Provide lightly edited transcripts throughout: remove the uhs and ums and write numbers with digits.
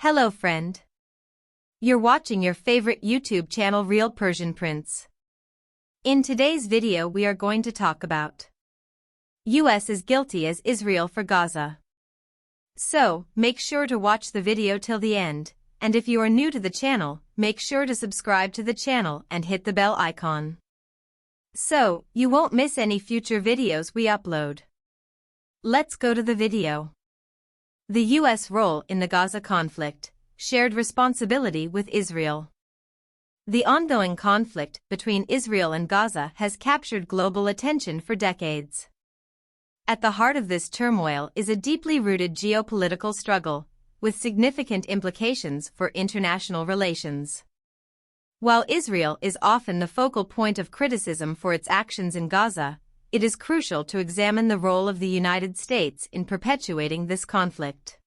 Hello friend. You're watching your favorite YouTube channel Real Persian Prince. In today's video we are going to talk about US as guilty as Israel for Gaza. So, make sure to watch the video till the end, and if you are new to the channel, make sure to subscribe to the channel and hit the bell icon, so you won't miss any future videos we upload. Let's go to the video. The U.S. role in the Gaza conflict, shared responsibility with Israel. The ongoing conflict between Israel and Gaza has captured global attention for decades. At the heart of this turmoil is a deeply rooted geopolitical struggle, with significant implications for international relations. While Israel is often the focal point of criticism for its actions in Gaza, it is crucial to examine the role of the United States in perpetuating this conflict.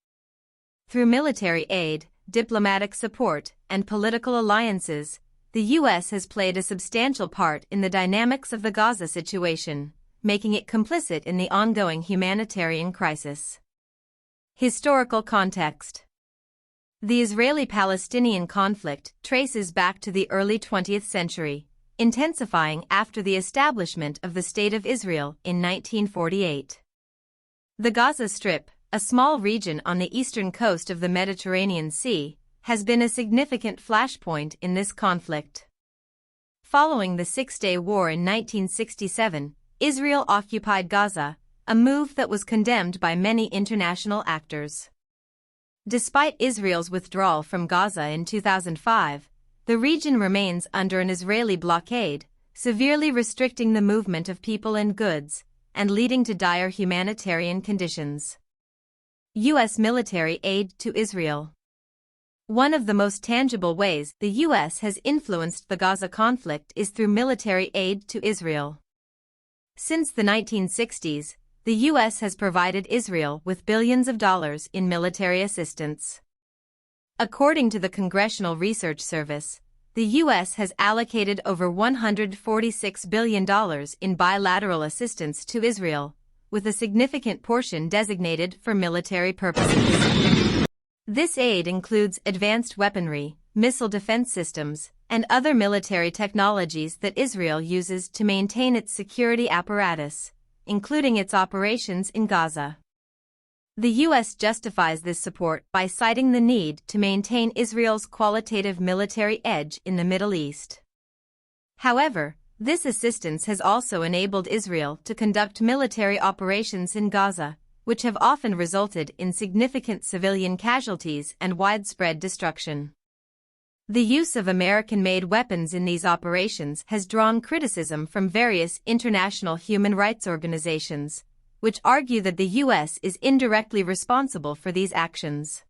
Through military aid, diplomatic support, and political alliances, the U.S. has played a substantial part in the dynamics of the Gaza situation, making it complicit in the ongoing humanitarian crisis. Historical context. The Israeli-Palestinian conflict traces back to the early 20th century, intensifying after the establishment of the State of Israel in 1948. The Gaza Strip, a small region on the eastern coast of the Mediterranean Sea, has been a significant flashpoint in this conflict. Following the Six-Day War in 1967, Israel occupied Gaza, a move that was condemned by many international actors. Despite Israel's withdrawal from Gaza in 2005, the region remains under an Israeli blockade, severely restricting the movement of people and goods, and leading to dire humanitarian conditions. U.S. military aid to Israel. One of the most tangible ways the U.S. has influenced the Gaza conflict is through military aid to Israel. Since the 1960s, the U.S. has provided Israel with billions of dollars in military assistance. According to the Congressional Research Service, the U.S. has allocated over $146 billion in bilateral assistance to Israel, with a significant portion designated for military purposes. This aid includes advanced weaponry, missile defense systems, and other military technologies that Israel uses to maintain its security apparatus, including its operations in Gaza. The U.S. justifies this support by citing the need to maintain Israel's qualitative military edge in the Middle East. However, this assistance has also enabled Israel to conduct military operations in Gaza, which have often resulted in significant civilian casualties and widespread destruction. The use of American-made weapons in these operations has drawn criticism from various international human rights organizations, which argue that the U.S. is indirectly responsible for these actions.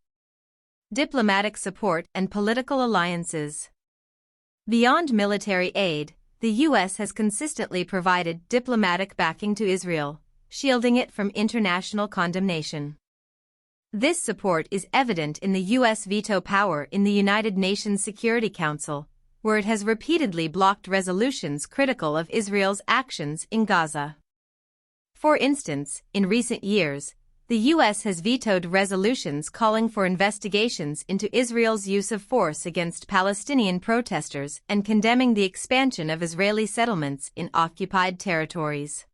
Diplomatic support and political alliances. Beyond military aid, the U.S. has consistently provided diplomatic backing to Israel, shielding it from international condemnation. This support is evident in the U.S. veto power in the United Nations Security Council, where it has repeatedly blocked resolutions critical of Israel's actions in Gaza. For instance, in recent years, the U.S. has vetoed resolutions calling for investigations into Israel's use of force against Palestinian protesters and condemning the expansion of Israeli settlements in occupied territories.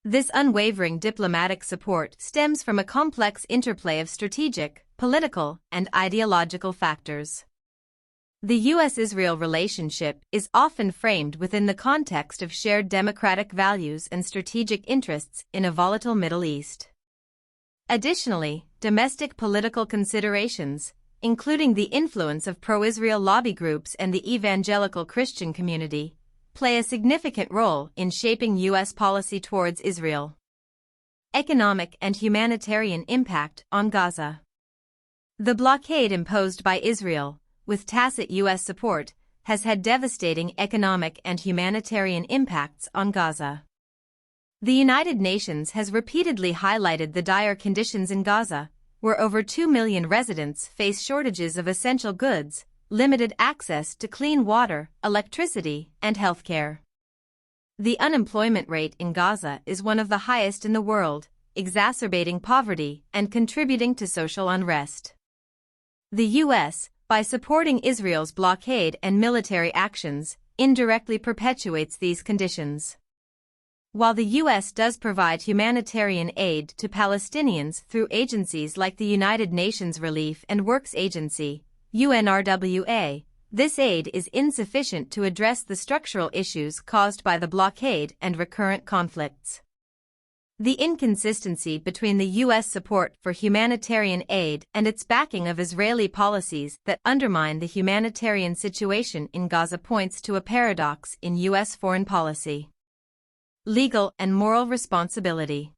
This unwavering diplomatic support stems from a complex interplay of strategic, political, and ideological factors. The U.S.-Israel relationship is often framed within the context of shared democratic values and strategic interests in a volatile Middle East. Additionally, domestic political considerations, including the influence of pro-Israel lobby groups and the evangelical Christian community, play a significant role in shaping U.S. policy towards Israel. Economic and humanitarian impact on Gaza. The blockade imposed by Israel, with tacit U.S. support, has had devastating economic and humanitarian impacts on Gaza. The United Nations has repeatedly highlighted the dire conditions in Gaza, where over 2 million residents face shortages of essential goods, limited access to clean water, electricity, and healthcare. The unemployment rate in Gaza is one of the highest in the world, exacerbating poverty and contributing to social unrest. The U.S., by supporting Israel's blockade and military actions, indirectly perpetuates these conditions. While the U.S. does provide humanitarian aid to Palestinians through agencies like the United Nations Relief and Works Agency, UNRWA, this aid is insufficient to address the structural issues caused by the blockade and recurrent conflicts. The inconsistency between the U.S. support for humanitarian aid and its backing of Israeli policies that undermine the humanitarian situation in Gaza points to a paradox in U.S. foreign policy. Legal and moral responsibility.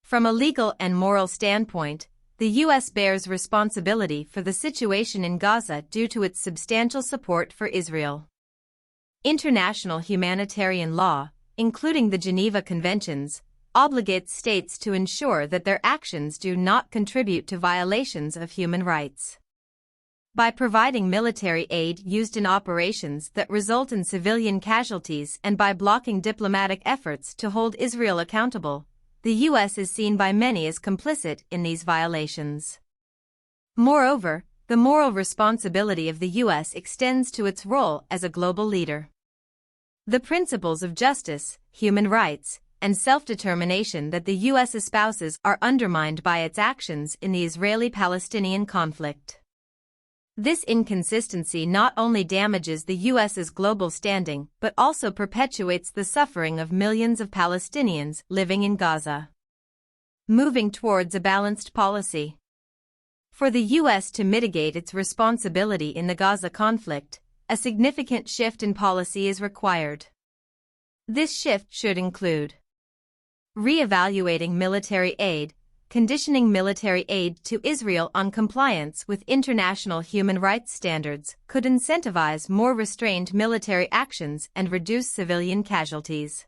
From a legal and moral standpoint, the U.S. bears responsibility for the situation in Gaza due to its substantial support for Israel. International humanitarian law, including the Geneva Conventions, obligates states to ensure that their actions do not contribute to violations of human rights. By providing military aid used in operations that result in civilian casualties and by blocking diplomatic efforts to hold Israel accountable, the U.S. is seen by many as complicit in these violations. Moreover, the moral responsibility of the U.S. extends to its role as a global leader. The principles of justice, human rights, and self-determination that the U.S. espouses are undermined by its actions in the Israeli-Palestinian conflict. This inconsistency not only damages the U.S.'s global standing but also perpetuates the suffering of millions of Palestinians living in Gaza. Moving towards a balanced policy. For the U.S. to mitigate its responsibility in the Gaza conflict, a significant shift in policy is required. This shift should include re-evaluating military aid, conditioning military aid to Israel on compliance with international human rights standards could incentivize more restrained military actions and reduce civilian casualties.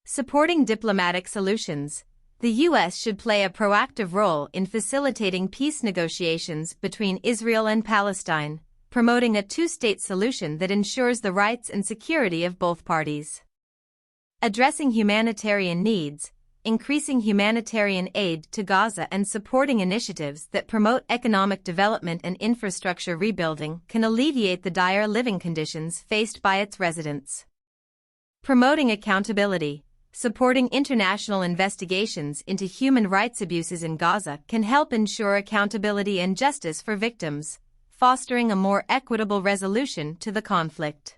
Supporting diplomatic solutions. The U.S. should play a proactive role in facilitating peace negotiations between Israel and Palestine, promoting a two-state solution that ensures the rights and security of both parties. Addressing humanitarian needs. Increasing humanitarian aid to Gaza and supporting initiatives that promote economic development and infrastructure rebuilding can alleviate the dire living conditions faced by its residents. Promoting accountability. Supporting international investigations into human rights abuses in Gaza can help ensure accountability and justice for victims, fostering a more equitable resolution to the conflict.